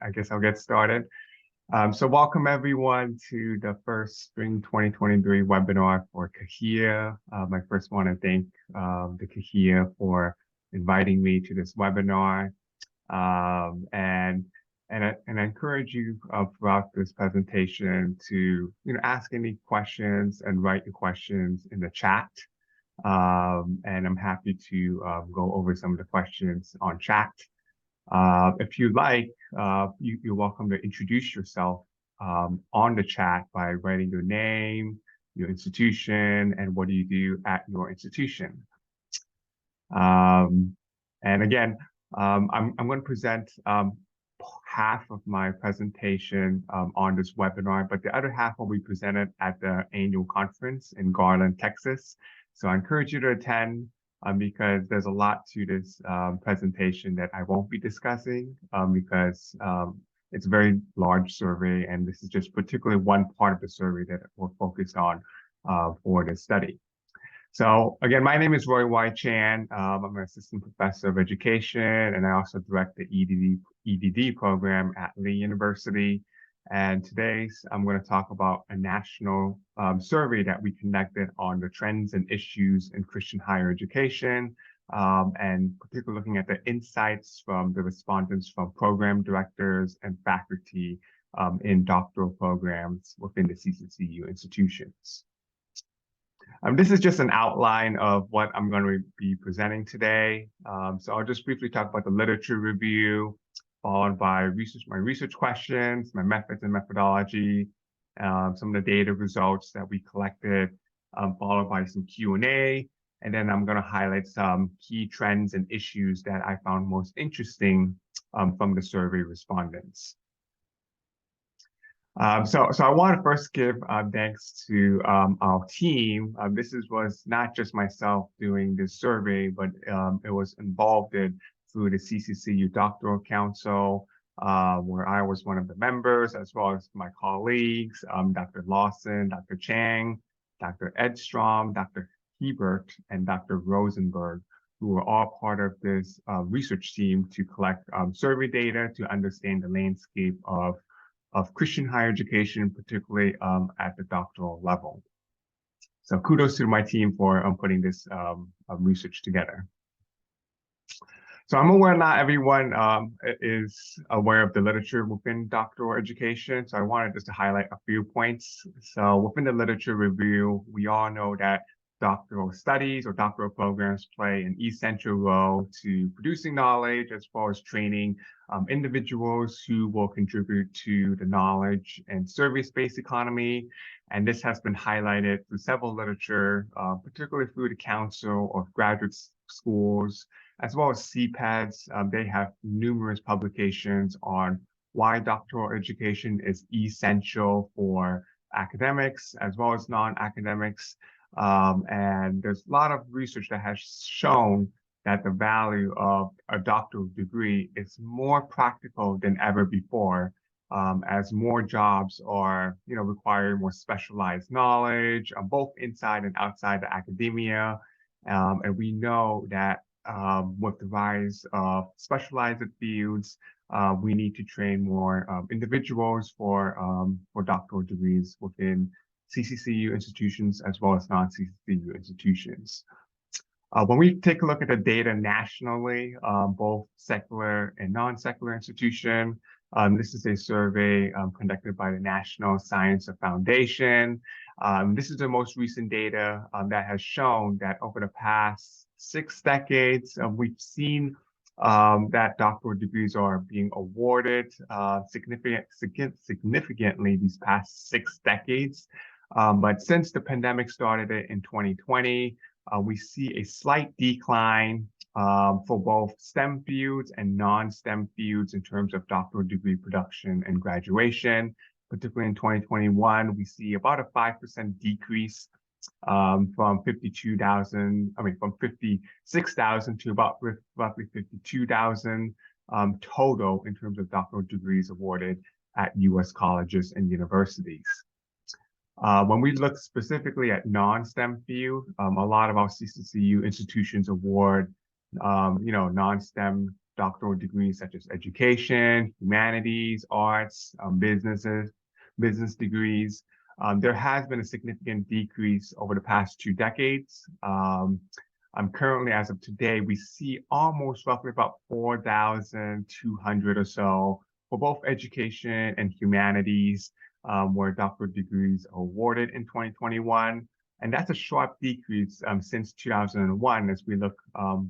I guess I'll get started. So welcome everyone to the first Spring 2023 webinar for CCCU. I first want to thank the CCCU for inviting me to this webinar. And I encourage you throughout this presentation to ask any questions and write your questions in the chat. And I'm happy to go over some of the questions on chat. If you like, you're welcome to introduce yourself on the chat by writing your name, your institution, and what do you do at your institution. And again, I'm going to present half of my presentation on this webinar, but the other half will be presented at the annual conference in Garland, Texas. So I encourage you to attend because there's a lot to this presentation that I won't be discussing because it's a very large survey, and this is just particularly one part of the survey that we're focused on for this study. So again, my name is Roy Y. Chan. I'm an assistant professor of education, and I also direct the EDD program at Lee University. And today I'm going to talk about a national survey that we conducted on the trends and issues in Christian higher education, and particularly looking at the insights from the respondents from program directors and faculty in doctoral programs within the CCCU institutions. This is just an outline of what I'm going to be presenting today. So I'll just briefly talk about the literature review, followed by my research questions, my methods and methodology, some of the data results that we collected, followed by some Q&A. And then I'm going to highlight some key trends and issues that I found most interesting from the survey respondents. So I want to first give thanks to our team. This was not just myself doing this survey, but it was involved through the CCCU Doctoral Council, where I was one of the members, as well as my colleagues, Dr. Lawson, Dr. Chang, Dr. Edstrom, Dr. Hebert, and Dr. Rosenberg, who were all part of this research team to collect survey data to understand the landscape of Christian higher education, particularly at the doctoral level. So kudos to my team for putting this research together. So I'm aware not everyone is aware of the literature within doctoral education. So I wanted just to highlight a few points. So within the literature review, we all know that doctoral studies or doctoral programs play an essential role to producing knowledge as well as training individuals who will contribute to the knowledge and service-based economy. And this has been highlighted through several literature, particularly through the Council of Graduate Schools, as well as CPADs. They have numerous publications on why doctoral education is essential for academics as well as non-academics. And there's a lot of research that has shown that the value of a doctoral degree is more practical than ever before, as more jobs are, requiring more specialized knowledge, both inside and outside the academia. And we know that with the rise of specialized fields, we need to train more individuals for doctoral degrees within CCCU institutions as well as non-CCCU institutions. When we take a look at the data nationally, both secular and non-secular institution, this is a survey conducted by the National Science Foundation. This is the most recent data that has shown that over the past 6 decades, we've seen that doctoral degrees are being awarded significantly these past 6 decades. But since the pandemic started in 2020, we see a slight decline for both STEM fields and non-STEM fields in terms of doctoral degree production and graduation. Particularly in 2021, we see about a 5% decrease from 56,000 to about roughly 52,000 total in terms of doctoral degrees awarded at U.S. colleges and universities. When we look specifically at non-STEM field, a lot of our CCCU institutions award, non-STEM doctoral degrees such as education, humanities, arts, business degrees. There has been a significant decrease over the past 2 decades. Currently, as of today, we see almost roughly about 4,200 or so for both education and humanities, where doctoral degrees are awarded in 2021. And that's a sharp decrease since 2001. As we look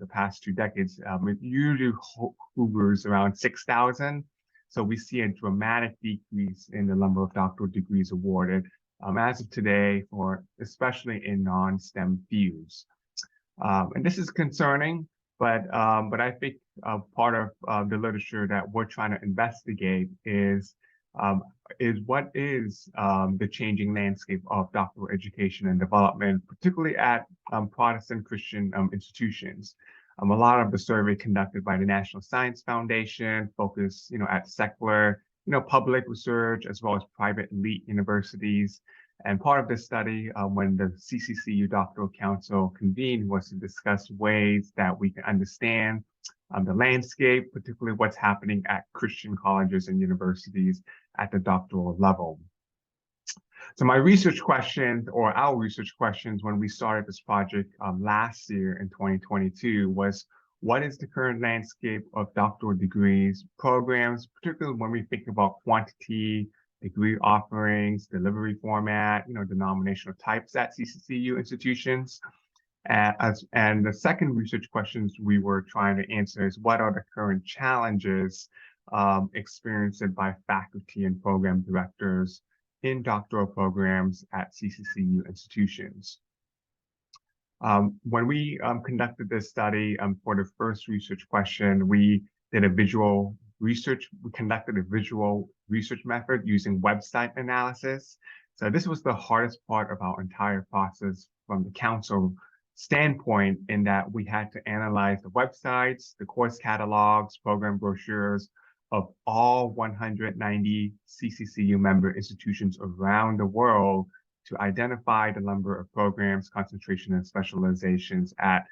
the past 2 decades, it usually hovers around 6,000. So we see a dramatic decrease in the number of doctoral degrees awarded as of today, for especially in non-STEM fields. And this is concerning, but I think part of the literature that we're trying to investigate is what is the changing landscape of doctoral education and development, particularly at Protestant Christian institutions. A lot of the survey conducted by the National Science Foundation focus, at secular, public research, as well as private elite universities. And part of this study, when the CCCU Doctoral Council convened, was to discuss ways that we can understand the landscape, particularly what's happening at Christian colleges and universities at the doctoral level. So my research questions, or our research questions when we started this project last year in 2022 was, what is the current landscape of doctoral degrees programs, particularly when we think about quantity, degree offerings, delivery format, denominational types at CCCU institutions. And the second research questions we were trying to answer is, what are the current challenges experienced by faculty and program directors in doctoral programs at CCCU institutions? When we conducted this study for the first research question, we did a visual research. We conducted a visual research method using website analysis. So this was the hardest part of our entire process from the council standpoint, in that we had to analyze the websites, the course catalogs, program brochures of all 190 CCCU member institutions around the world to identify the number of programs, concentration, and specializations at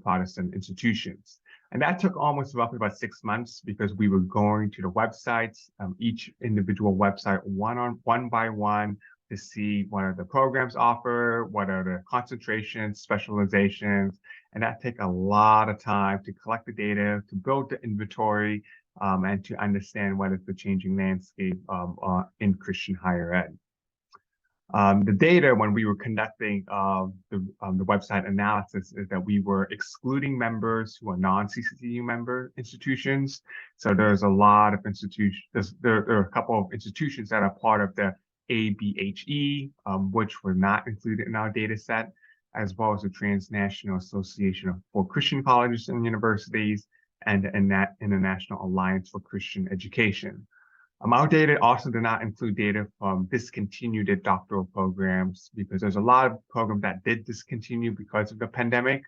Protestant institutions. And that took almost roughly about 6 months, because we were going to the websites, each individual website one by one, to see what are the programs offered, what are the concentrations, specializations, and that take a lot of time to collect the data, to build the inventory, and to understand what is the changing landscape in Christian higher ed. The data, when we were conducting the website analysis, is that we were excluding members who are non-CCCU member institutions. So there's a lot of institutions, there are a couple of institutions that are part of the ABHE, which were not included in our data set, as well as the Transnational Association for Christian Colleges and Universities and the International Alliance for Christian Education. Our data also did not include data from discontinued doctoral programs, because there's a lot of programs that did discontinue because of the pandemic.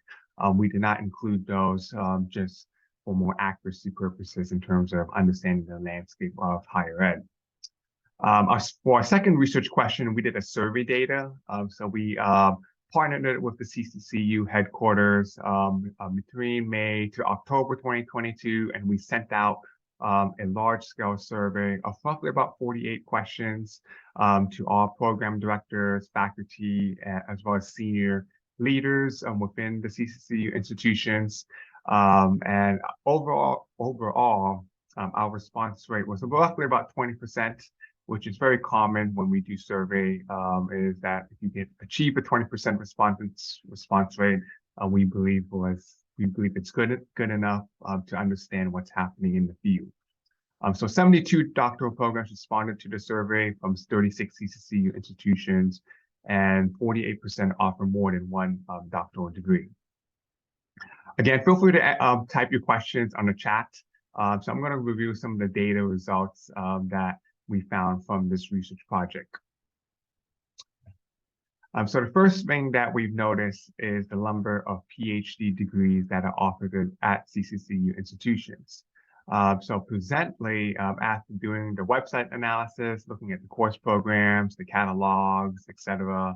We did not include those just for more accuracy purposes in terms of understanding the landscape of higher ed. For our second research question, we did a survey data. So we partnered with the CCCU headquarters between May to October 2022, and we sent out a large-scale survey of roughly about 48 questions to all program directors, faculty, as well as senior leaders within the CCCU institutions. And overall, our response rate was roughly about 20%, which is very common when we do survey, is that if you achieve a 20% response rate, we believe it's good enough to understand what's happening in the field. So 72 doctoral programs responded to the survey from 36 CCCU institutions, and 48% offer more than one doctoral degree. Again, feel free to type your questions on the chat. So I'm going to review some of the data results that we found from this research project. So the first thing that we've noticed is the number of PhD degrees that are offered at CCCU institutions. So presently, after doing the website analysis, looking at the course programs, the catalogs, etc.,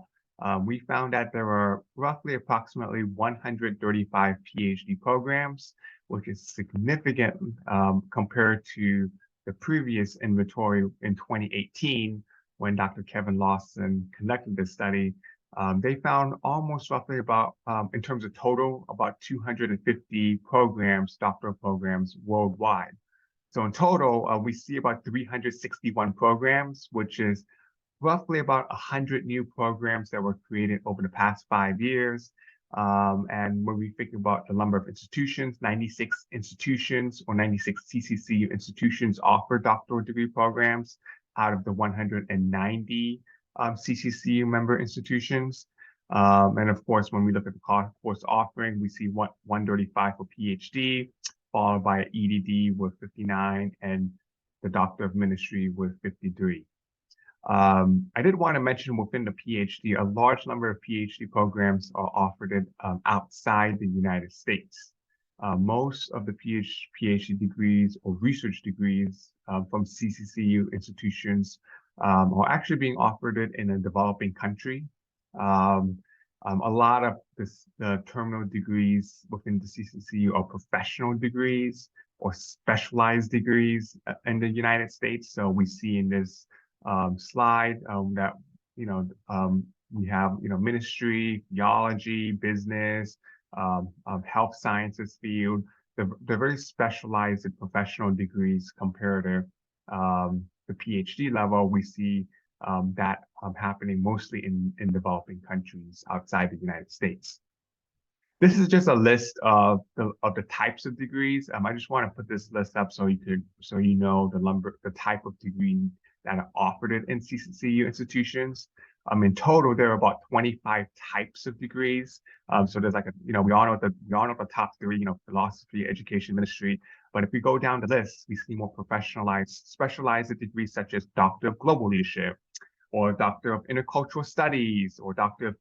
we found that there are roughly approximately 135 PhD programs, which is significant compared to the previous inventory in 2018 when Dr. Kevin Lawson conducted this study. They found almost roughly about, in terms of total, about 250 programs, doctoral programs worldwide. So in total, we see about 361 programs, which is roughly about 100 new programs that were created over the past 5 years. And when we think about the number of institutions, 96 institutions or 96 CCCU institutions offer doctoral degree programs out of the 190 CCCU member institutions. And of course, when we look at the course offering, we see 135 for PhD, followed by EDD with 59 and the Doctor of Ministry with 53. I did want to mention within the PhD, a large number of PhD programs are offered outside the United States. Most of the PhD degrees or research degrees from CCCU institutions are actually being offered in a developing country. A lot of the terminal degrees within the CCCU are professional degrees or specialized degrees in the United States. So we see in this slide that, we have, ministry, theology, business, health sciences field. They're very specialized in professional degrees compared to the PhD level. We see that happening mostly in developing countries outside the United States. This is just a list of the types of degrees. I just want to put this list up so you know the type of degree that are offered in CCCU institutions. In total, there are about 25 types of degrees. So there's we all know the top three, philosophy, education, ministry. But if we go down the list, we see more specialized degrees such as Doctor of Global Leadership, or Doctor of Intercultural Studies, or Doctor of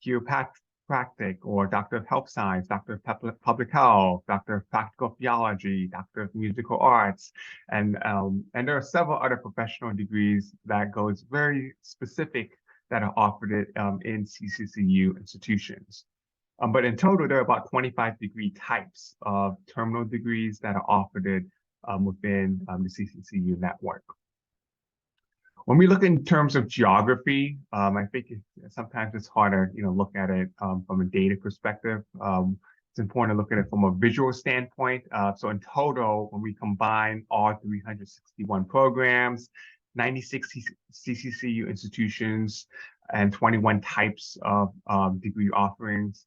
Chiropractic, or Doctor of Health Science, Doctor of Public Health, Doctor of Practical Theology, Doctor of Musical Arts, and there are several other professional degrees that goes very specific that are offered in CCCU institutions. But in total, there are about 25 degree types of terminal degrees that are offered within the CCCU network. When we look in terms of geography, I think sometimes it's harder, look at it from a data perspective. It's important to look at it from a visual standpoint. So in total, when we combine all 361 programs, 96 CCCU institutions, and 21 types of degree offerings,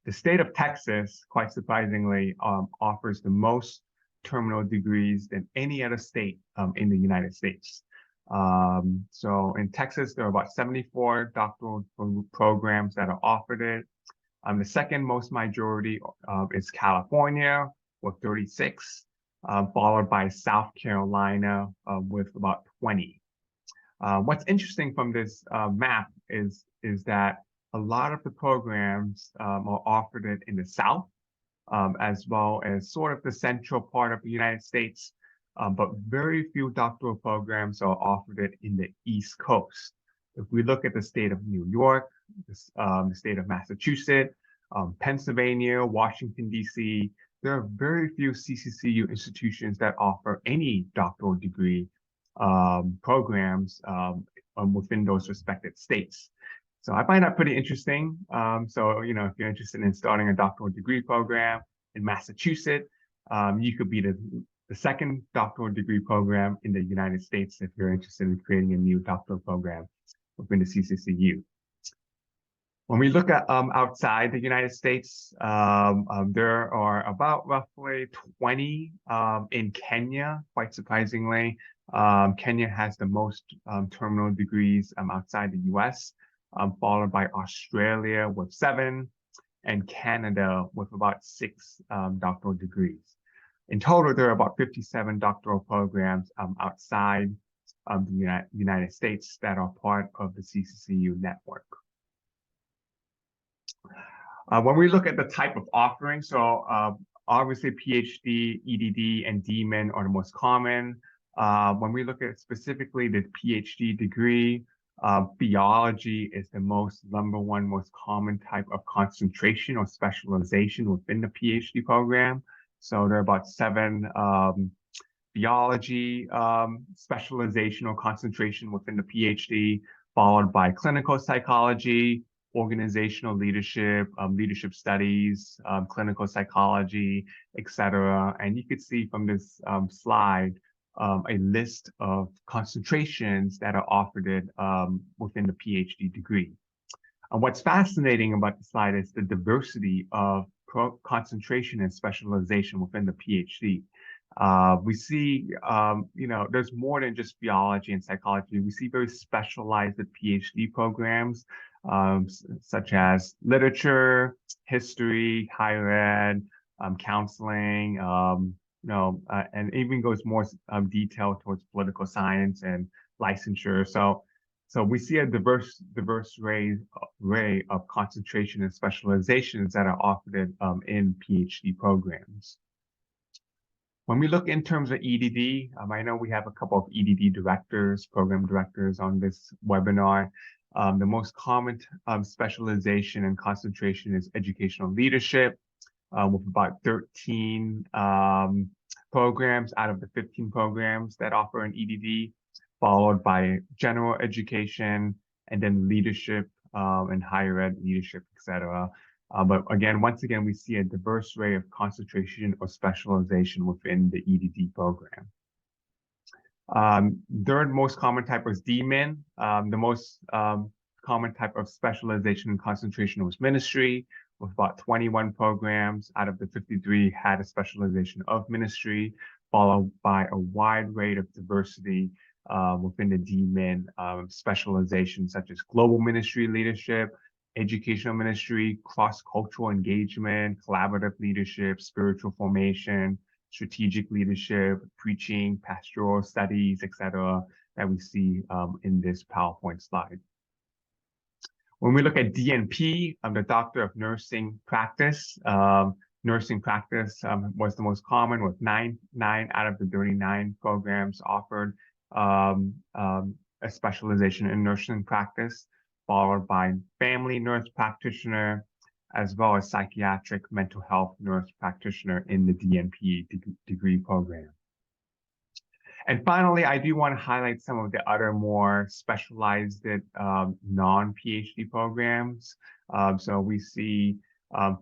the state of Texas, quite surprisingly, offers the most terminal degrees than any other state in the United States. So in Texas, there are about 74 doctoral programs that are offered. The second most majority is California with 36, followed by South Carolina with about 20. What's interesting from this map is that a lot of the programs are offered in the South, as well as sort of the central part of the United States. But very few doctoral programs are offered in the East Coast. If we look at the state of New York, the state of Massachusetts, Pennsylvania, Washington, D.C., there are very few CCCU institutions that offer any doctoral degree programs within those respected states. So I find that pretty interesting. So, if you're interested in starting a doctoral degree program in Massachusetts, you could be the second doctoral degree program in the United States if you're interested in creating a new doctoral program within the CCCU. When we look at outside the United States, there are about roughly 20 in Kenya, quite surprisingly. Kenya has the most terminal degrees outside the US, followed by Australia with 7, and Canada with about 6 doctoral degrees. In total, there are about 57 doctoral programs outside the United States that are part of the CCCU network. When we look at the type of offering, so obviously PhD, EDD, and DMin are the most common. When we look at specifically the PhD degree, Theology is the number one most common type of concentration or specialization within the PhD program. So there are about 7 theology specialization or concentration within the PhD, followed by clinical psychology, organizational leadership, leadership studies, clinical psychology, etc. And you could see from this slide a list of concentrations that are offered within the PhD degree. And what's fascinating about the slide is the diversity of concentration and specialization within the PhD. We see, there's more than just theology and psychology. We see very specialized PhD programs, such as literature, history, higher ed, counseling, and even goes more detailed towards political science and licensure. So we see a diverse array of concentration and specializations that are offered in PhD programs. When we look in terms of EDD, I know we have a couple of EDD directors, program directors on this webinar. The most common specialization and concentration is educational leadership, with about 13 programs out of the 15 programs that offer an EDD, followed by general education, and then leadership and higher ed leadership, etc. But again, once again, we see a diverse array of concentration or specialization within the EDD program. Third most common type was DMin. The most common type of specialization and concentration was ministry, with about 21 programs out of the 53 had a specialization of ministry, followed by a wide array of diversity within the DMin specializations such as global ministry leadership, educational ministry, cross-cultural engagement, collaborative leadership, spiritual formation, strategic leadership, preaching, pastoral studies, etc., that we see in this PowerPoint slide. When we look at DNP, the Doctor of Nursing Practice, nursing practice was the most common, with 9 out of the 39 programs offered a specialization in nursing practice, followed by family nurse practitioner, as well as psychiatric mental health nurse practitioner in the DNP degree program. And finally, I do want to highlight some of the other more specialized non-PhD programs. So we see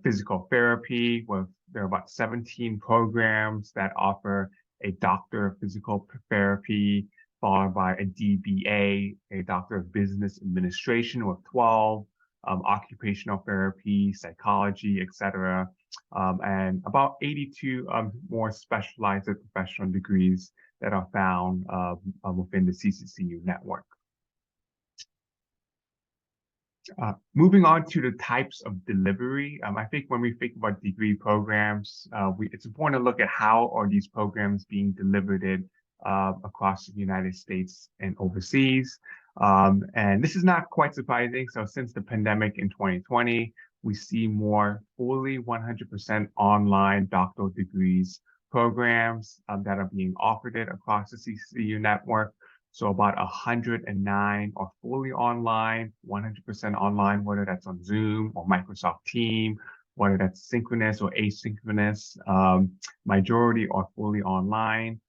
physical therapy, there are about 17 programs that offer a Doctor of Physical Therapy, followed by a DBA, a Doctor of Business Administration, with 12, occupational therapy, psychology, etc., and about 82 more specialized professional degrees that are found within the CCCU network. Moving on to the types of delivery, I think when we think about degree programs, it's important to look at how are these programs being delivered across the United States and overseas. And this is not quite surprising. So since the pandemic in 2020, we see more fully 100% online doctoral degrees programs that are being offered across the CCCU network. So about 109 are fully online, 100% online, whether that's on Zoom or Microsoft Teams, whether that's synchronous or asynchronous. Majority are fully online,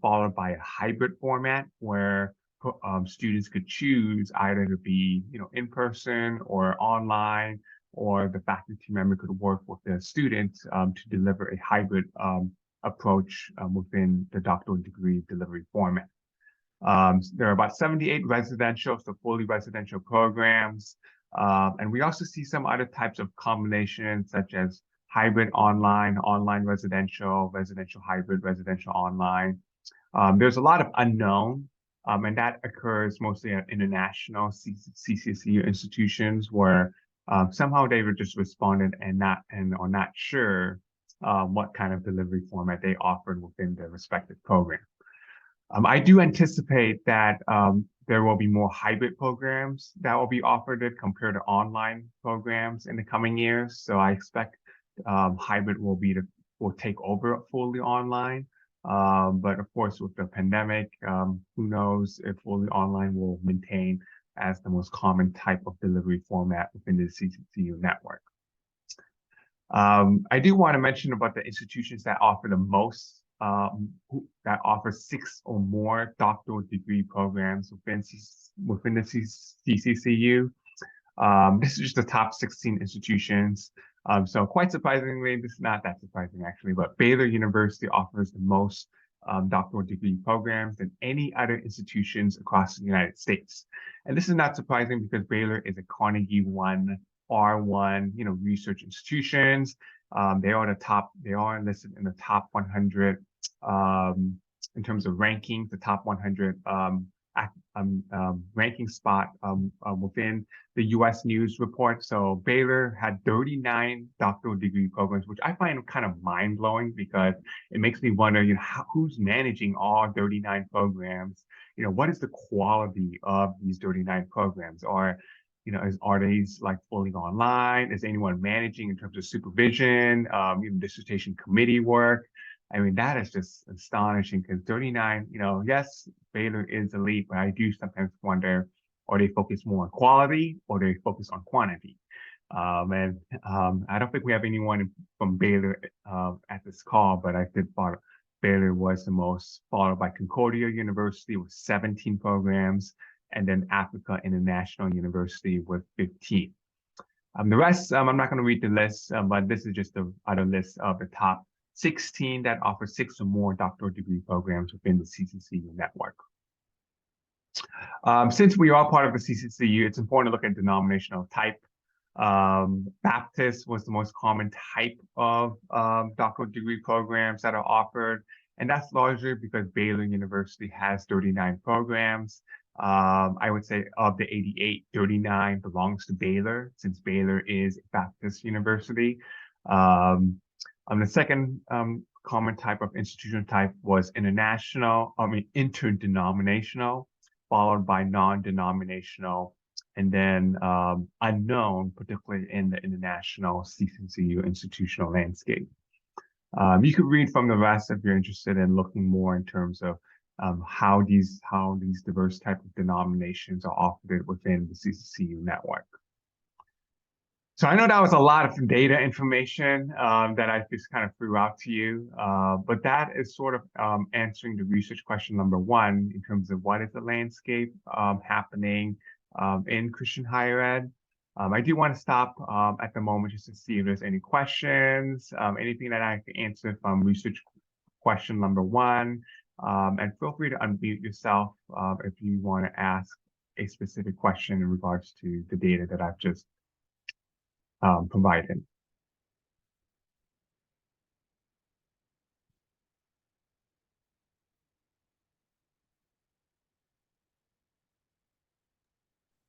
followed by a hybrid format where students could choose either to be, in person or online, or the faculty member could work with the student to deliver a hybrid approach within the doctoral degree delivery format. There are about 78 residential, so fully residential programs. And we also see some other types of combinations, such as hybrid online, online residential, residential hybrid, residential online. There's a lot of unknown, and that occurs mostly at international CCCU institutions where somehow they were just responded and are not sure what kind of delivery format they offered within their respective program. I do anticipate that there will be more hybrid programs that will be offered compared to online programs in the coming years. So I expect hybrid will take over fully online. But of course, with the pandemic, who knows if fully online will maintain as the most common type of delivery format within the CCCU network. I do want to mention about the institutions that offer the most, that offer 6 or more doctoral degree programs within the CCCU. This is just the top 16 institutions. So quite surprisingly, this is not that surprising actually, but Baylor University offers the most doctoral degree programs than any other institutions across the United States. And this is not surprising because Baylor is a Carnegie 1 R1, research institutions. They are listed in the top 100 in terms of rankings, the top 100 ranking spot within the U.S. News report. So Baylor had 39 doctoral degree programs, which I find kind of mind-blowing because it makes me wonder, who's managing all 39 programs? What is the quality of these 39 programs? Or are these like fully online? Is anyone managing in terms of supervision, dissertation committee work? I mean, that is just astonishing because 39, yes, Baylor is elite, but I do sometimes wonder, are they focused more on quality or they focus on quantity? I don't think we have anyone from Baylor at this call, but I did thought Baylor was the most, followed by Concordia University with 17 programs, and then Africa International University with 15. The rest, I'm not going to read the list, but this is just the other list of the top 16 that offer 6 or more doctoral degree programs within the CCCU network. Since we are part of the CCCU, it's important to look at denominational type. Baptist was the most common type of doctoral degree programs that are offered, and that's largely because Baylor University has 39 programs. I would say of the 88, 39 belongs to Baylor, since Baylor is a Baptist university. The second common type of institutional type was interdenominational, followed by non-denominational, and then unknown, particularly in the international CCCU institutional landscape. You could read from the rest if you're interested in looking more in terms of how these diverse type of denominations are offered within the CCCU network. So I know that was a lot of data information that I just kind of threw out to you, but that is sort of answering the research question number 1 in terms of what is the landscape happening in Christian higher ed. I do want to stop at the moment just to see if there's any questions, anything that I can answer from research question number 1. And feel free to unmute yourself if you want to ask a specific question in regards to the data that I've just provided.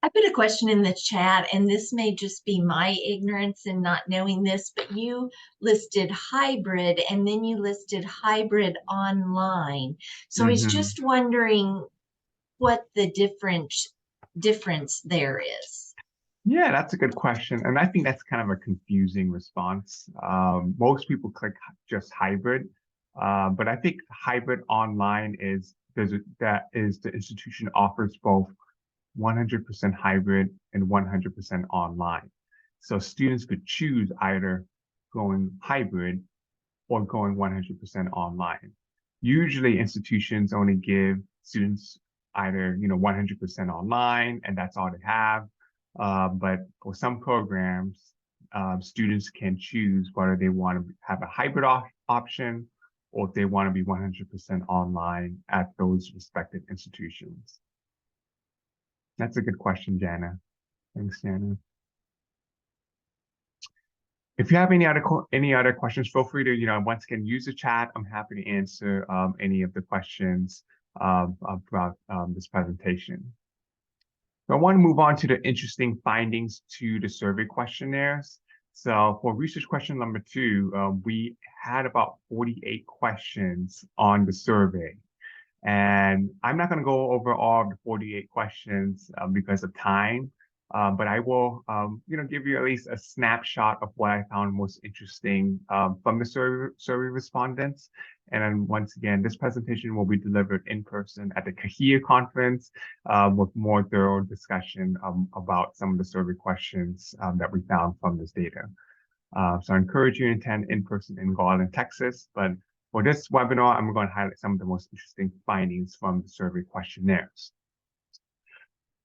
I put a question in the chat, and this may just be my ignorance and not knowing this, but you listed hybrid and then you listed hybrid online. So I was just wondering what the difference there is. Yeah, that's a good question. And I think that's kind of a confusing response. Most people click just hybrid, but I think hybrid online is the institution offers both 100% hybrid and 100% online. So students could choose either going hybrid or going 100% online. Usually institutions only give students either 100% online and that's all they have. But for some programs, students can choose whether they want to have a hybrid option or if they want to be 100% online at those respective institutions. That's a good question, Jana. Thanks, Jana. If you have any other questions, feel free to once again use the chat. I'm happy to answer any of the questions throughout this presentation. So I want to move on to the interesting findings to the survey questionnaires. So for research question number 2, we had about 48 questions on the survey. And I'm not going to go over all of the 48 questions because of time, But I will, give you at least a snapshot of what I found most interesting from the survey respondents. And then once again, this presentation will be delivered in person at the CAHIA conference with more thorough discussion about some of the survey questions that we found from this data. So I encourage you to attend in person in Garland, Texas. But for this webinar, I'm going to highlight some of the most interesting findings from the survey questionnaires.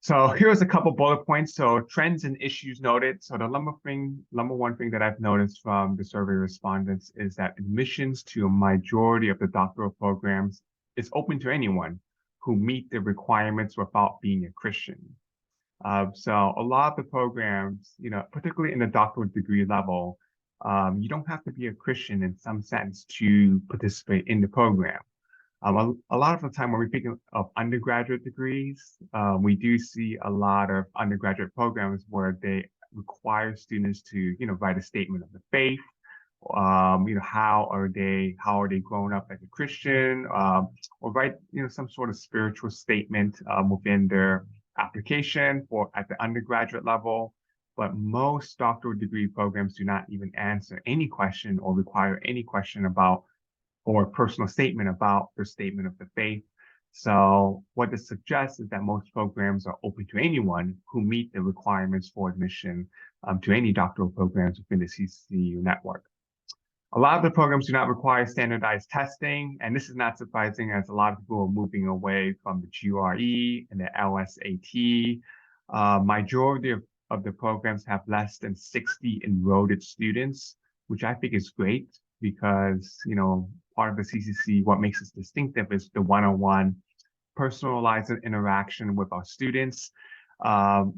So here's a couple bullet points. So trends and issues noted. So the number one thing that I've noticed from the survey respondents is that admissions to a majority of the doctoral programs is open to anyone who meet the requirements without being a Christian. So a lot of the programs, particularly in the doctoral degree level, you don't have to be a Christian in some sense to participate in the program. A lot of the time when we think of undergraduate degrees, we do see a lot of undergraduate programs where they require students to, write a statement of the faith. How are they grown up as a Christian, or write, some sort of spiritual statement within their application for at the undergraduate level. But most doctoral degree programs do not even answer any question or require any question about or personal statement about their statement of the faith. So what this suggests is that most programs are open to anyone who meet the requirements for admission to any doctoral programs within the CCCU network. A lot of the programs do not require standardized testing, and this is not surprising as a lot of people are moving away from the GRE and the LSAT. Majority of the programs have less than 60 enrolled students, which I think is great because, part of the CCC, what makes us distinctive is the one-on-one personalized interaction with our students.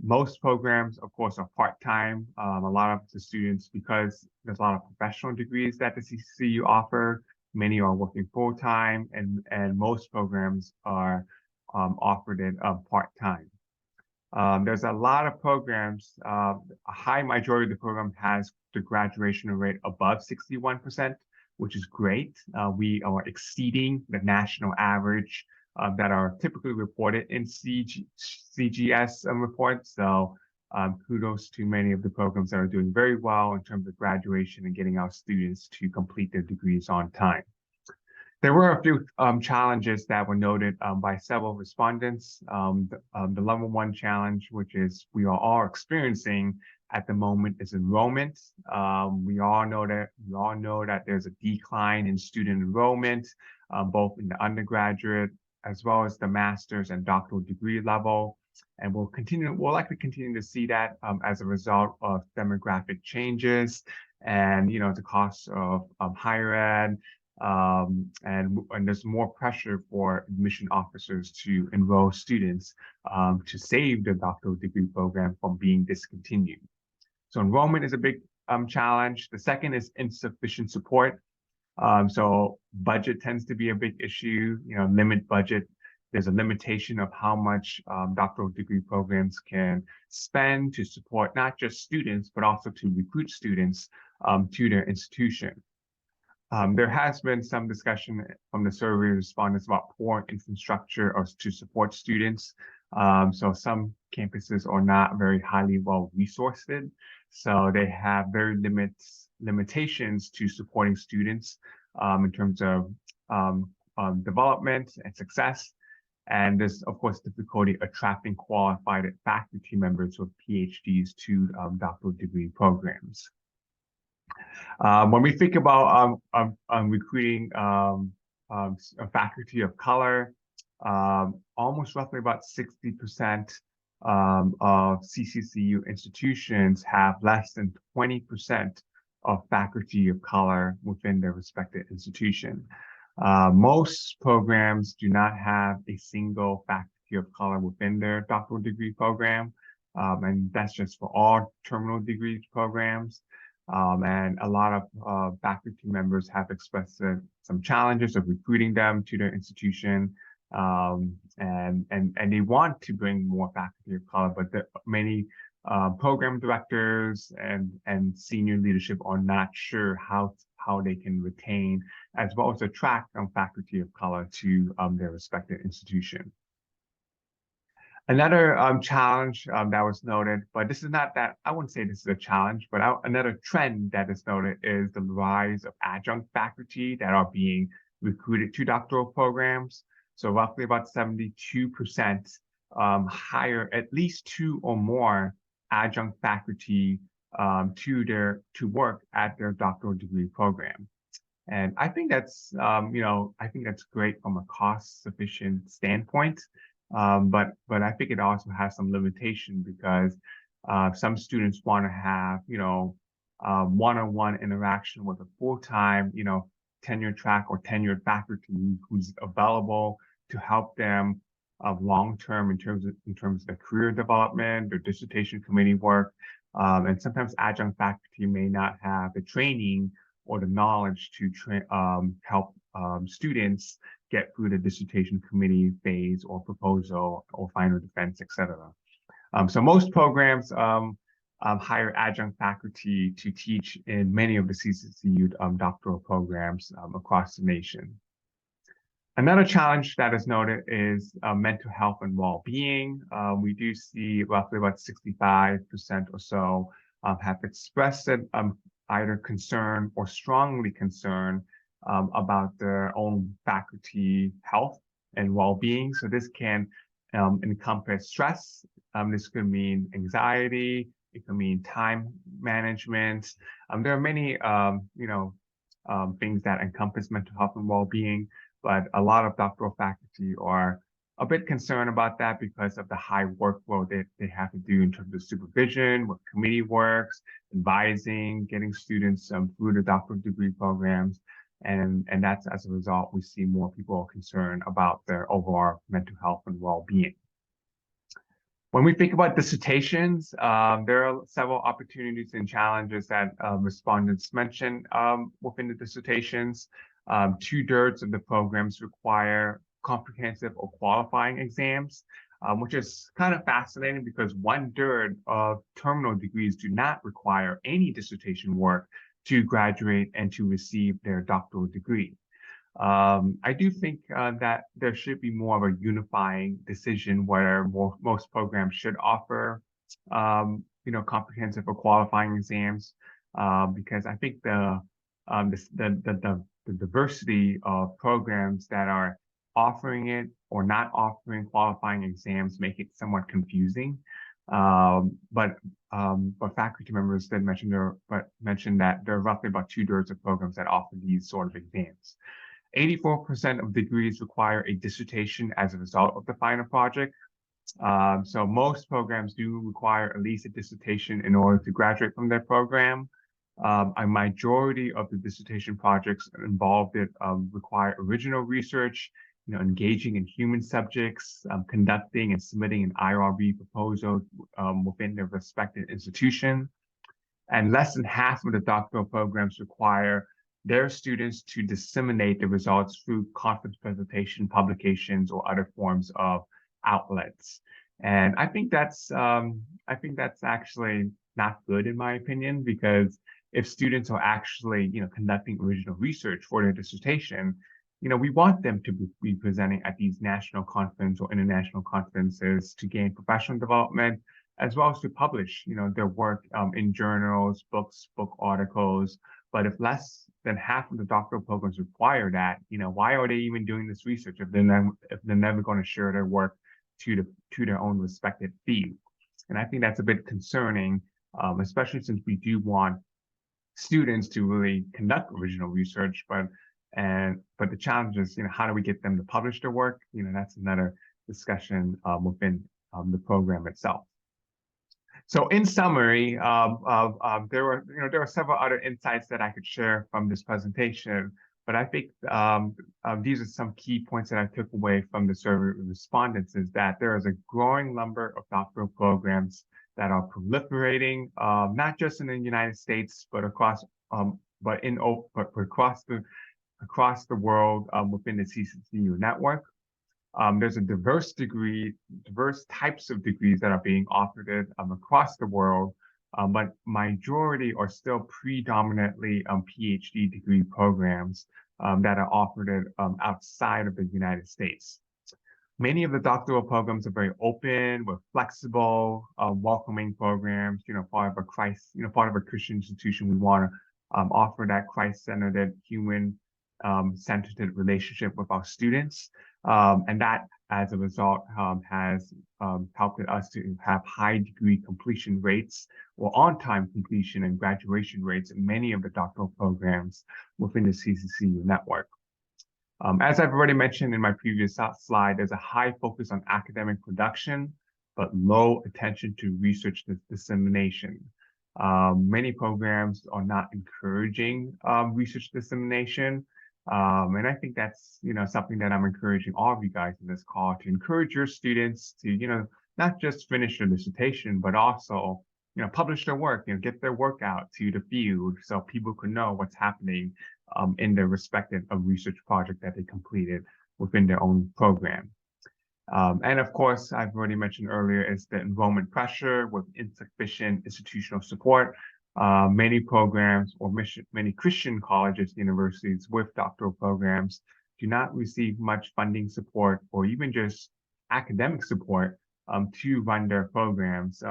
Most programs, of course, are part-time. A lot of the students, because there's a lot of professional degrees that the CCCU offer, many are working full-time, and most programs are offered in part-time. There's a lot of programs, a high majority of the program has the graduation rate above 61%, which is great. We are exceeding the national average that are typically reported in CGS reports. So kudos to many of the programs that are doing very well in terms of graduation and getting our students to complete their degrees on time. There were a few challenges that were noted by several respondents. The number one challenge, which is we are all experiencing at the moment, is enrollment. We all know that there's a decline in student enrollment, both in the undergraduate as well as the master's and doctoral degree level. And we'll likely continue to see that as a result of demographic changes and, the cost of higher ed. And there's more pressure for admission officers to enroll students to save the doctoral degree program from being discontinued. So enrollment is a big challenge. The second is insufficient support. So budget tends to be a big issue, limit budget. There's a limitation of how much doctoral degree programs can spend to support not just students, but also to recruit students to their institution. There has been some discussion from the survey respondents about poor infrastructure or to support students. So some campuses are not very highly well resourced. So they have very limitations to supporting students in terms of development and success. And there's, of course, difficulty attracting qualified faculty members with PhDs to doctoral degree programs. When we think about recruiting a faculty of color, almost roughly about 60% of CCCU institutions have less than 20% of faculty of color within their respective institution. Most programs do not have a single faculty of color within their doctoral degree program, and that's just for all terminal degree programs. And a lot of faculty members have expressed some challenges of recruiting them to their institution, and they want to bring more faculty of color, but many program directors and senior leadership are not sure how they can retain as well as attract faculty of color to their respective institution. Another challenge that was noted, but this is not that, I wouldn't say this is a challenge, but another trend that is noted is the rise of adjunct faculty that are being recruited to doctoral programs. So roughly about 72% hire at least 2 or more adjunct faculty to work at their doctoral degree program. And I think that's, I think that's great from a cost sufficient standpoint. But I think it also has some limitation because some students want to have, one-on-one interaction with a full-time, tenure track or tenured faculty who's available to help them long-term in terms of their career development, their dissertation committee work. And sometimes adjunct faculty may not have the training or the knowledge to help students get through the dissertation committee phase or proposal or final defense, et cetera. So most programs hire adjunct faculty to teach in many of the CCCU doctoral programs across the nation. Another challenge that is noted is mental health and well-being. We do see roughly about 65% or so have expressed it, either concerned or strongly concerned about their own faculty health and well-being. So this can encompass stress. This could mean anxiety. It can mean time management. There are many, things that encompass mental health and well-being, but a lot of doctoral faculty are a bit concerned about that because of the high workload that they have to do in terms of supervision, with committee works, advising, getting students through the doctoral degree programs. And that's as a result, we see more people concerned about their overall mental health and well-being. When we think about dissertations, there are several opportunities and challenges that respondents mentioned within the dissertations. 2/3 of the programs require comprehensive or qualifying exams, which is kind of fascinating because 1/3 of terminal degrees do not require any dissertation work to graduate and to receive their doctoral degree. I do think that there should be more of a unifying decision where most programs should offer, comprehensive or qualifying exams, because I think the diversity of programs that are offering it or not offering qualifying exams make it somewhat confusing. But faculty members did mention that there are roughly about 2/3 of programs that offer these sort of exams. 84% of degrees require a dissertation as a result of the final project. So most programs do require at least a dissertation in order to graduate from their program. A majority of the dissertation projects involved require original research, engaging in human subjects, conducting and submitting an IRB proposal within their respective institution. And less than half of the doctoral programs require their students to disseminate the results through conference presentation, publications, or other forms of outlets. And I think that's actually not good in my opinion, because if students are actually, conducting original research for their dissertation, we want them to be presenting at these national conferences or international conferences to gain professional development, as well as to publish, their work in journals, books, book articles. But if less than half of the doctoral programs require that, why are they even doing this research if they're never going to share their work to their own respective field? And I think that's a bit concerning, especially since we do want students to really conduct original research, but the challenge is, how do we get them to publish their work? That's another discussion within the program itself. So in summary, there were several other insights that I could share from this presentation, but I think these are some key points that I took away from the survey respondents, is that there is a growing number of doctoral programs that are proliferating, not just in the United States, but across the world within the CCCU network. There's a diverse types of degrees that are being offered across the world, but majority are still predominantly PhD degree programs that are offered outside of the United States. Many of the doctoral programs are very open, we're flexible, welcoming programs, part of a Christ, part of a Christian institution. We want to offer that Christ-centered, human-centered relationship with our students. And that, as a result, has helped us to have high degree completion rates or on-time completion and graduation rates in many of the doctoral programs within the CCCU network. As I've already mentioned in my previous slide, there's a high focus on academic production, but low attention to research dissemination. Many programs are not encouraging research dissemination. And I think that's, something that I'm encouraging all of you guys in this call to encourage your students to, not just finish their dissertation, but also, publish their work, get their work out to the field so people can know what's happening in their respective research project that they completed within their own program. And of course, I've already mentioned earlier, is the enrollment pressure with insufficient institutional support. Many programs or many Christian colleges, universities with doctoral programs do not receive much funding support or even just academic support to run their programs.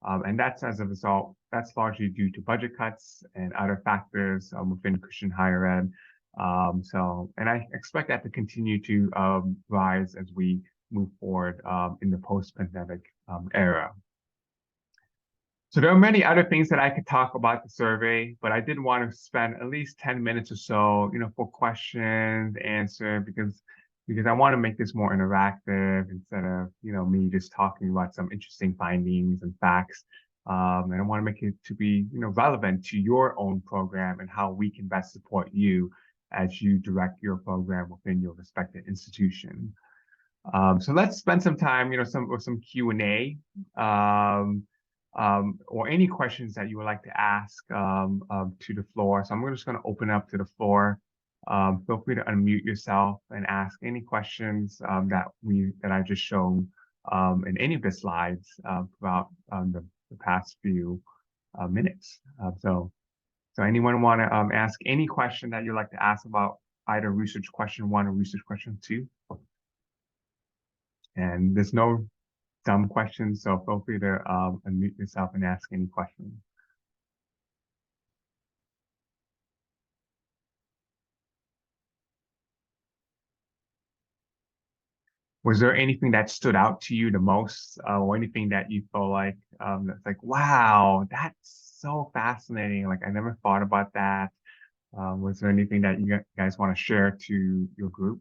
And that's as a result, that's largely due to budget cuts and other factors within Christian higher ed. And I expect that to continue to rise as we move forward in the post-pandemic era. So there are many other things that I could talk about the survey, but I did want to spend at least 10 minutes or so, for questions, answer, because I want to make this more interactive instead of, me just talking about some interesting findings and facts. And I want to make it to be, relevant to your own program and how we can best support you as you direct your program within your respective institution. So let's spend some time, some Q&A, or any questions that you would like to ask to the floor. So I'm just going to open up to the floor. Feel free to unmute yourself and ask any questions that I just shown in any of the slides throughout the past few minutes. So anyone want to ask any question that you'd like to ask about either research question 1 or research question 2? And there's no dumb questions, so feel free to unmute yourself and ask any questions. Was there anything that stood out to you the most, or anything that you felt like that's like, wow, that's so fascinating? Like, I never thought about that. Was there anything that you guys want to share to your group?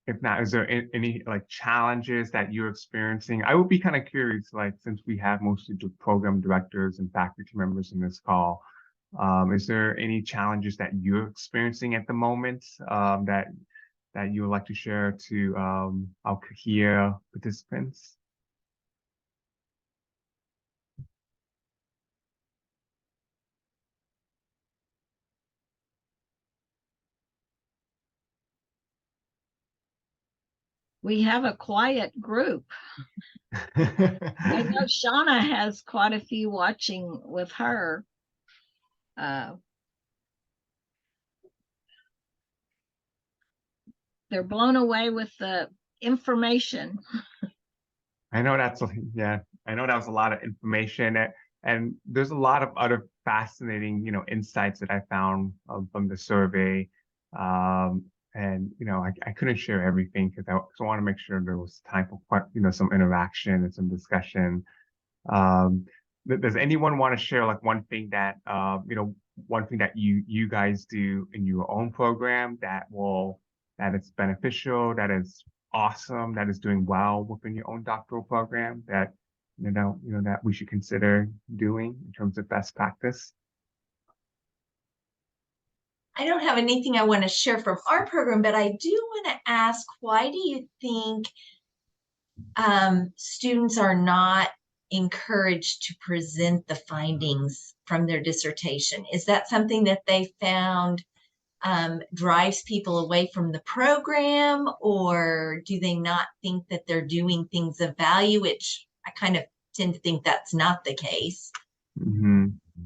If not, is there any like challenges that you're experiencing? I would be kind of curious, like, since we have mostly program directors and faculty members in this call, is there any challenges that you're experiencing at the moment that you would like to share to our CAHEA participants? We have a quiet group. I know Shauna has quite a few watching with her. They're blown away with the information. I know that's, yeah, I know that was a lot of information, and there's a lot of other fascinating, insights that I found from the survey. And, I couldn't share everything because I want to make sure there was time for, some interaction and some discussion. Does anyone want to share like one thing that, one thing that you guys do in your own program that is beneficial, that is awesome, that is doing well within your own doctoral program that, that we should consider doing in terms of best practice? I don't have anything I want to share from our program, but I do want to ask, why do you think students are not encouraged to present the findings from their dissertation? Is that something that they found drives people away from the program, or do they not think that they're doing things of value, which I kind of tend to think that's not the case.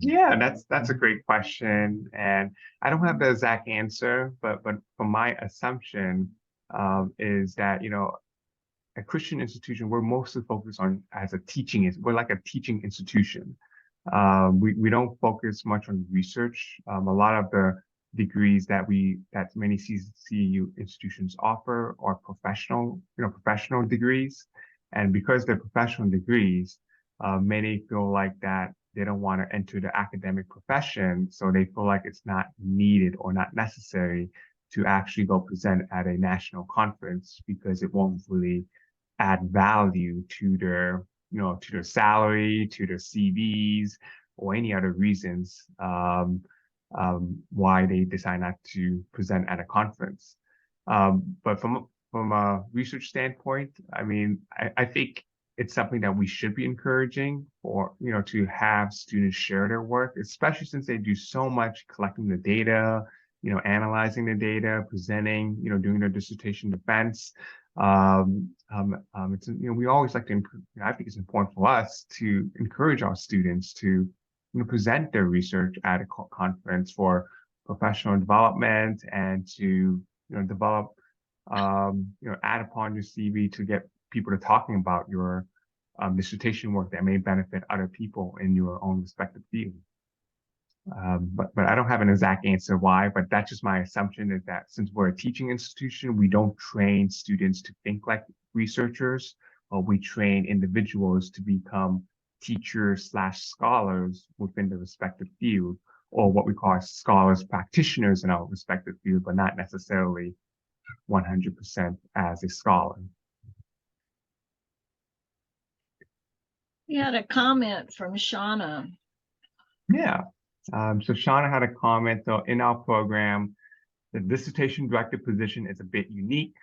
Yeah, that's a great question, and I don't have the exact answer, but from my assumption is that a Christian institution, we're mostly focused on we're like a teaching institution. We don't focus much on research. A lot of the degrees that many CCCU institutions offer are professional degrees, and because they're professional degrees, many feel like that they don't want to enter the academic profession, so they feel like it's not needed or not necessary to actually go present at a national conference because it won't really add value to their salary, to their CVs, or any other reasons why they decide not to present at a conference. But from a research standpoint, I mean, I think it's something that we should be encouraging to have students share their work, especially since they do so much collecting the data, analyzing the data, presenting, doing their dissertation defense. It's we always like to. I think it's important for us to encourage our students to present their research at a conference for professional development and to develop add upon your CV to get people to talking about your dissertation work that may benefit other people in your own respective field. But I don't have an exact answer why, but that's just my assumption is that since we're a teaching institution, we don't train students to think like researchers, or we train individuals to become teachers/scholars within the respective field, or what we call scholars practitioners in our respective field, but not necessarily 100% as a scholar. We had a comment from Shauna. Yeah. So Shauna had a comment. So in our program, the dissertation director position is a bit unique.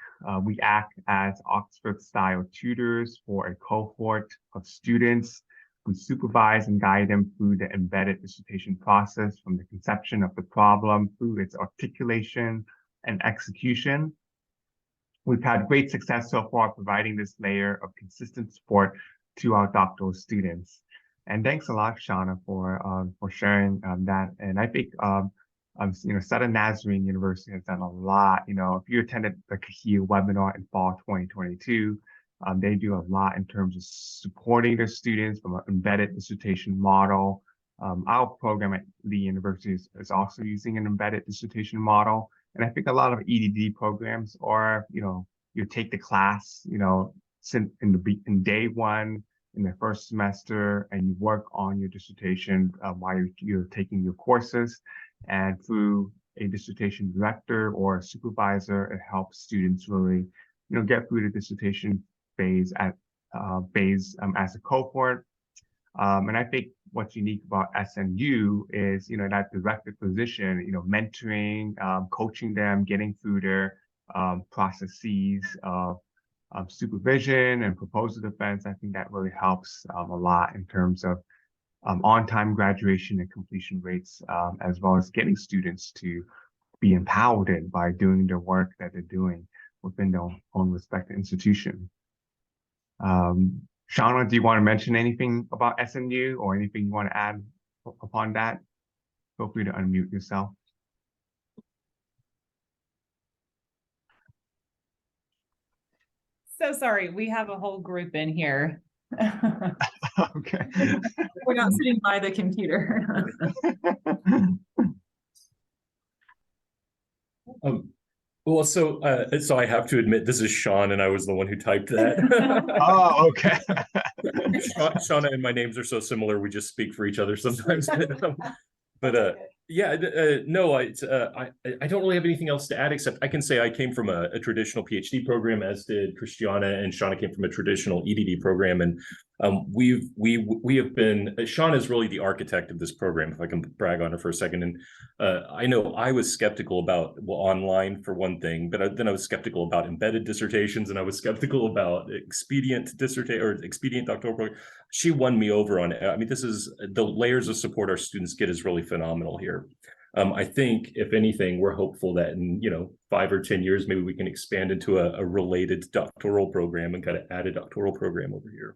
We act as Oxford-style tutors for a cohort of students. We supervise and guide them through the embedded dissertation process from the conception of the problem through its articulation and execution. We've had great success so far providing this layer of consistent support to our doctoral students. And thanks a lot, Shauna, for sharing that. And I think Southern Nazarene University has done a lot. If you attended the CCCU webinar in fall 2022, they do a lot in terms of supporting their students from an embedded dissertation model. Our program at Lee University is also using an embedded dissertation model. And I think a lot of EDD programs are, you take the class, in day one, in the first semester, and you work on your dissertation while you're taking your courses. And through a dissertation director or a supervisor, it helps students really, get through the dissertation phase as a cohort. And I think what's unique about SNU is, that director position, mentoring, coaching them, getting through their processes of supervision and proposal defense. I think that really helps a lot in terms of on-time graduation and completion rates, as well as getting students to be empowered by doing the work that they're doing within their own respective institution. Shauna, do you want to mention anything about SNU or anything you want to add upon that? Feel free to unmute yourself. So sorry, we have a whole group in here. Okay. We're not sitting by the computer. Well, so I have to admit, this is Sean, and I was the one who typed that. Oh, okay. Shauna and my names are so similar, we just speak for each other sometimes. But yeah, no, I don't really have anything else to add, except I can say I came from a traditional PhD program, as did Christiana, and Shauna came from a traditional EDD program. And we have been, Shauna is really the architect of this program, if I can brag on her for a second. And I know I was skeptical about, online for one thing, but then I was skeptical about embedded dissertations, and I was skeptical about expedient doctoral program. She won me over on it. I mean, this is the layers of support our students get is really phenomenal here. I think, if anything, we're hopeful that in 5 or 10 years, maybe we can expand into a related doctoral program and kind of add a doctoral program over here.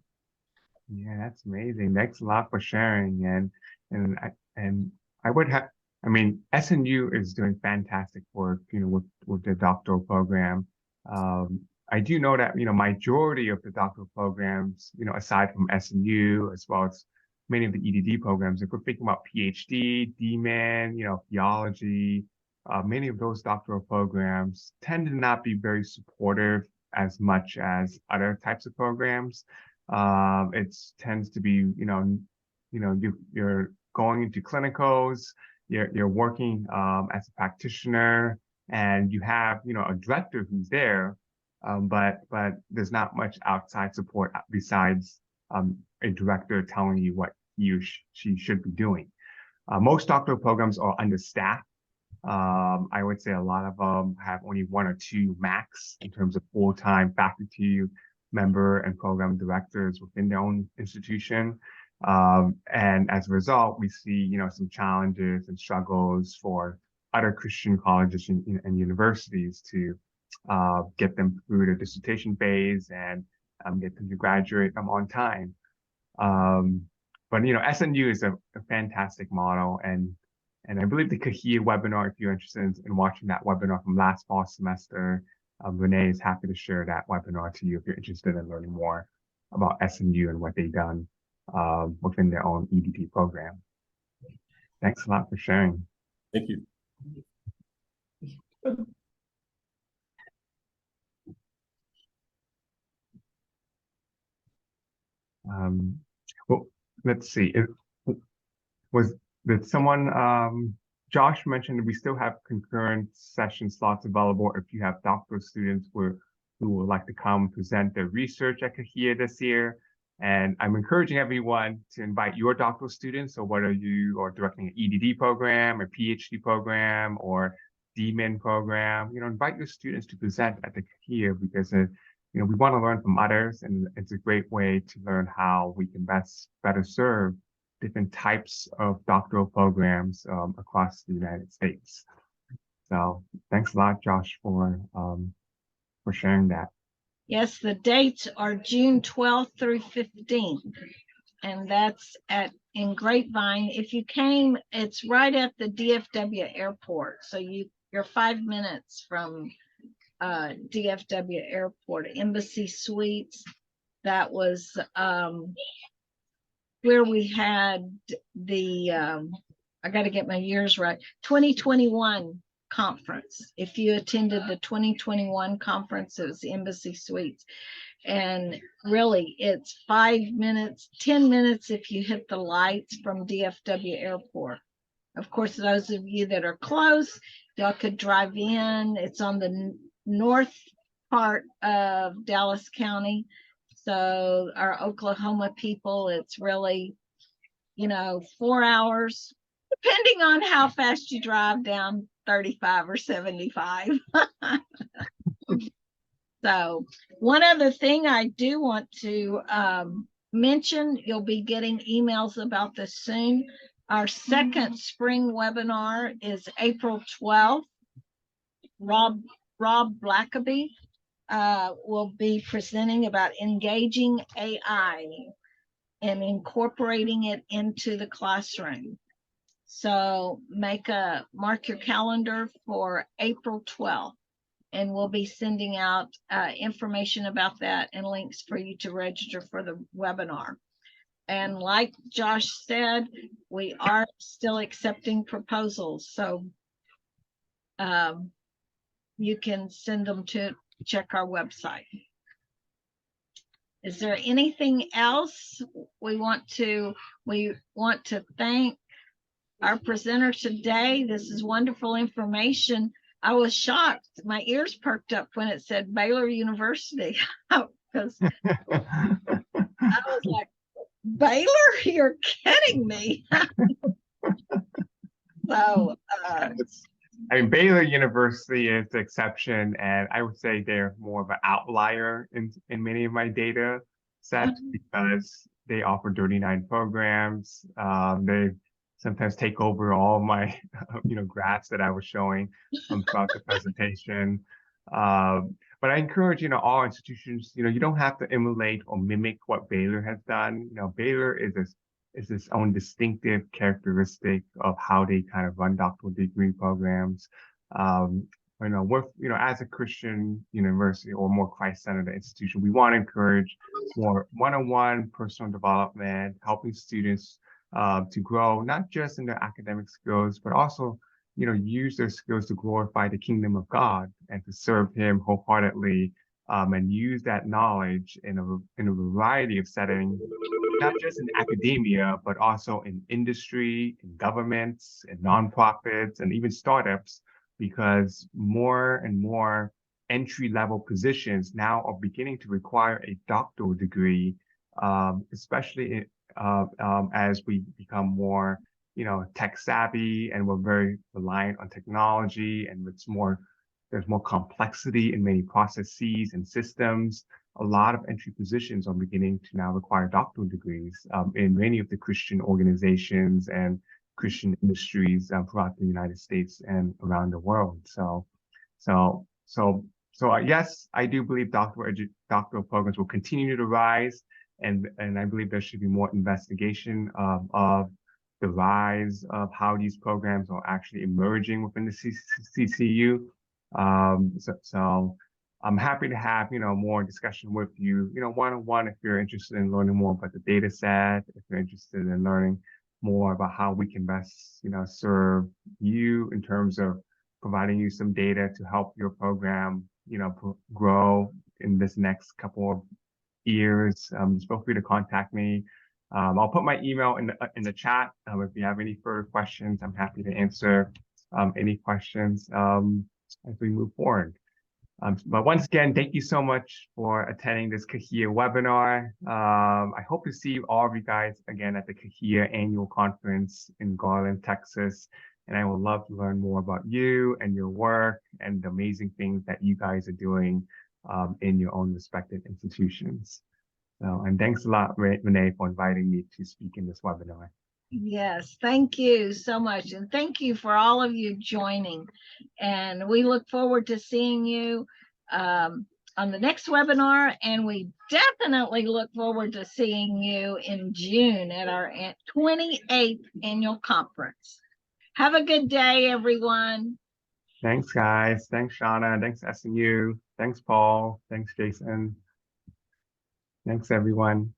Yeah, that's amazing. Thanks a lot for sharing. And I would have, I mean, SNU is doing fantastic work, with the doctoral program. I do know that, majority of the doctoral programs, aside from SNU, as well as many of the EDD programs, if we're thinking about PhD, DMin, theology, many of those doctoral programs tend to not be very supportive as much as other types of programs. It tends to be, you're going into clinicals, you're working as a practitioner, and you have, a director who's there, but there's not much outside support besides a director telling you what he or she should be doing. Most doctoral programs are understaffed. I would say a lot of them have only 1 or 2 max in terms of full-time faculty member and program directors within their own institution. And as a result, we see, some challenges and struggles for other Christian colleges and universities to get them through the dissertation phase and get them to graduate on time. But SNU is a fantastic model, and I believe the Kahia webinar, if you're interested in watching that webinar from last fall semester, Renee is happy to share that webinar to you if you're interested in learning more about SNU and what they've done within their own EDD program. Thanks a lot for sharing. Thank you. Well, let's see. Did someone, Josh mentioned we still have concurrent session slots available if you have doctoral students who would like to come present their research at Kahia this year. And I'm encouraging everyone to invite your doctoral students. So whether you are directing an EDD program, a PhD program, or DMin program, invite your students to present at the Kahia, because we want to learn from others, and it's a great way to learn how we can better serve different types of doctoral programs across the United States. So thanks a lot, Josh, for sharing that. Yes, the dates are June 12th through 15th, and that's in Grapevine. If you came, it's right at the DFW airport, so you're 5 minutes from DFW airport. Embassy Suites. That was where we had the I got to get my years right, 2021 conference. If you attended the 2021 conference, it was Embassy Suites. And really, it's 5 minutes, 10 minutes if you hit the lights from DFW airport. Of course, those of you that are close, y'all could drive in. It's on the north part of Dallas County. So our Oklahoma people, it's really, 4 hours, depending on how fast you drive down 35 or 75. So one other thing I do want to mention, you'll be getting emails about this soon. Our second spring webinar is April 12th. Rob Blackaby will be presenting about engaging AI and incorporating it into the classroom. So mark your calendar for April 12th, and we'll be sending out information about that and links for you to register for the webinar. And like Josh said, we are still accepting proposals. So you can send them to check our website. Is there anything else? We want to thank our presenter today. This is wonderful information. I was shocked. My ears perked up when it said Baylor University, because I was like, Baylor? You're kidding me. So Baylor University is the exception, and I would say they're more of an outlier in many of my data sets, because they offer 39 programs. They sometimes take over all my graphs that I was showing throughout the presentation. but I encourage, all institutions, you don't have to emulate or mimic what Baylor has done. Baylor is its own distinctive characteristic of how they kind of run doctoral degree programs. As a Christian university or more Christ-centered institution, we want to encourage more one-on-one personal development, helping students to grow, not just in their academic skills, but also, use their skills to glorify the kingdom of God and to serve Him wholeheartedly, and use that knowledge in a variety of settings, not just in academia, but also in industry, in governments, in nonprofits, and even startups, because more and more entry-level positions now are beginning to require a doctoral degree, especially as we become more, tech savvy, and we're very reliant on technology, and there's more complexity in many processes and systems. A lot of entry positions are beginning to now require doctoral degrees in many of the Christian organizations and Christian industries throughout the United States and around the world. Yes, I do believe doctoral programs will continue to rise, and I believe there should be more investigation of the rise of how these programs are actually emerging within the CCCU. So I'm happy to have, more discussion with you, one-on-one, if you're interested in learning more about the data set, if you're interested in learning more about how we can best, serve you in terms of providing you some data to help your program, grow in this next couple of years. Just feel free to contact me. I'll put my email in the chat. If you have any further questions, I'm happy to answer any questions as we move forward. But once again, thank you so much for attending this CAHIA webinar. I hope to see all of you guys again at the CAHIA annual conference in Garland, Texas. And I would love to learn more about you and your work and the amazing things that you guys are doing in your own respective institutions. And thanks a lot, Renee, for inviting me to speak in this webinar. Yes, thank you so much. And thank you for all of you joining. And we look forward to seeing you on the next webinar. And we definitely look forward to seeing you in June at our 28th annual conference. Have a good day, everyone. Thanks, guys. Thanks, Shauna. Thanks, SMU. Thanks, Paul. Thanks, Jason. Thanks, everyone.